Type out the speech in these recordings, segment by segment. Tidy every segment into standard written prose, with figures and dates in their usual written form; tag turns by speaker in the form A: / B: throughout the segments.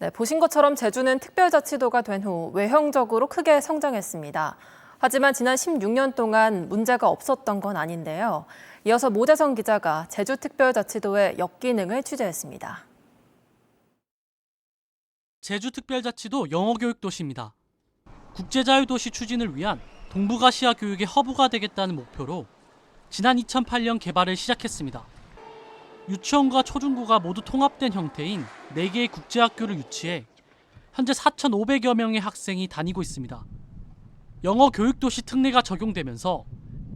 A: 네, 보신 것처럼 제주는 특별자치도가 된 후 외형적으로 크게 성장했습니다. 하지만 지난 16년 동안 문제가 없었던 건 아닌데요. 이어서 모재성 기자가 제주특별자치도의 역기능을 취재했습니다.
B: 제주특별자치도 영어교육도시입니다. 국제자유도시 추진을 위한 동북아시아 교육의 허브가 되겠다는 목표로 지난 2008년 개발을 시작했습니다. 유치원과 초중고가 모두 통합된 형태인 4개의 국제학교를 유치해 현재 4,500여 명의 학생이 다니고 있습니다. 영어교육도시 특례가 적용되면서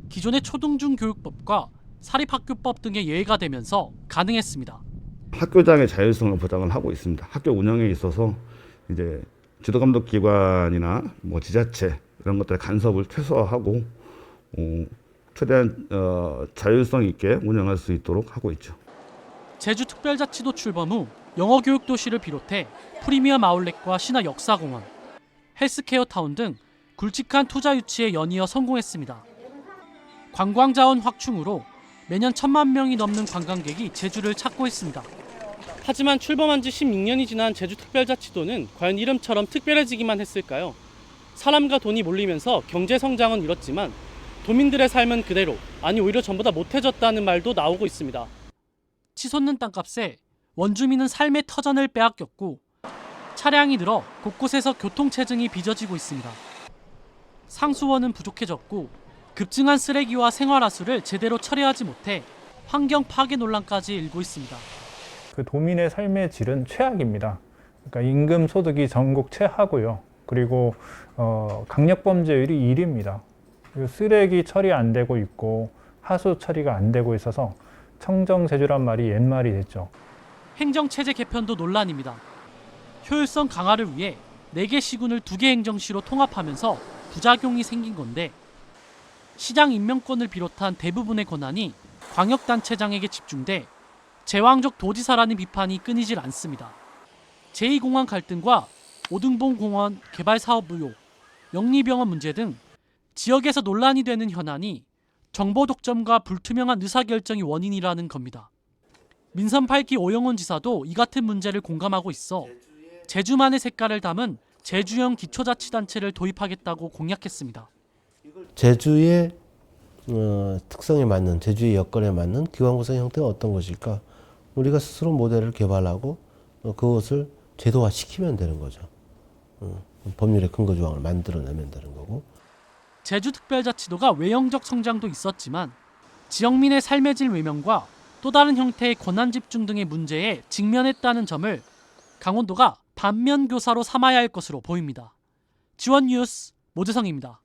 B: 기존의 초등중교육법과 사립학교법 등의 예외가 되면서 가능했습니다.
C: 학교장의 자율성을 보장을 하고 있습니다. 학교 운영에 있어서 이제 지도감독기관이나 지자체 이런 것들의 간섭을 최소화하고 최대한 자율성 있게 운영할 수 있도록 하고 있죠.
B: 제주특별자치도 출범 후 영어교육도시를 비롯해 프리미엄 아울렛과 신화 역사공원, 헬스케어타운 등 굵직한 투자 유치에 연이어 성공했습니다. 관광자원 확충으로 매년 1,000만 명이 넘는 관광객이 제주를 찾고 있습니다. 하지만 출범한 지 16년이 지난 제주특별자치도는 과연 이름처럼 특별해지기만 했을까요? 사람과 돈이 몰리면서 경제 성장은 이뤘지만 도민들의 삶은 그대로, 아니 오히려 전보다 못해졌다는 말도 나오고 있습니다. 치솟는 땅값에 원주민은 삶의 터전을 빼앗겼고 차량이 늘어 곳곳에서 교통체증이 빚어지고 있습니다. 상수원은 부족해졌고 급증한 쓰레기와 생활하수를 제대로 처리하지 못해 환경 파괴 논란까지 일고 있습니다.
D: 그 도민의 삶의 질은 최악입니다. 그러니까 임금 소득이 전국 최하고요. 그리고 강력 범죄율이 1위입니다. 그리고 쓰레기 처리 안 되고 있고 하수 처리가 안 되고 있어서 청정제주란 말이 옛말이 됐죠.
B: 행정체제 개편도 논란입니다. 효율성 강화를 위해 4개 시군을 2개 행정시로 통합하면서 부작용이 생긴 건데 시장 임명권을 비롯한 대부분의 권한이 광역단체장에게 집중돼 제왕적 도지사라는 비판이 끊이질 않습니다. 제2공항 갈등과 오등봉공원 개발 사업 의혹, 영리병원 문제 등 지역에서 논란이 되는 현안이 정보 독점과 불투명한 의사결정이 원인이라는 겁니다. 민선 8기 오영훈 지사도 이 같은 문제를 공감하고 있어 제주만의 색깔을 담은 제주형 기초자치단체를 도입하겠다고 공약했습니다.
E: 제주의 특성에 맞는, 제주의 여건에 맞는 기관 구성 형태가 어떤 것일까? 우리가 스스로 모델을 개발하고 그것을 제도화시키면 되는 거죠. 법률의 근거 조항을 만들어내면 되는 거고.
B: 제주특별자치도가 외형적 성장도 있었지만 지역민의 삶의 질 외면과 또 다른 형태의 권한 집중 등의 문제에 직면했다는 점을 강원도가 반면교사로 삼아야 할 것으로 보입니다. 지원 뉴스 모재성입니다.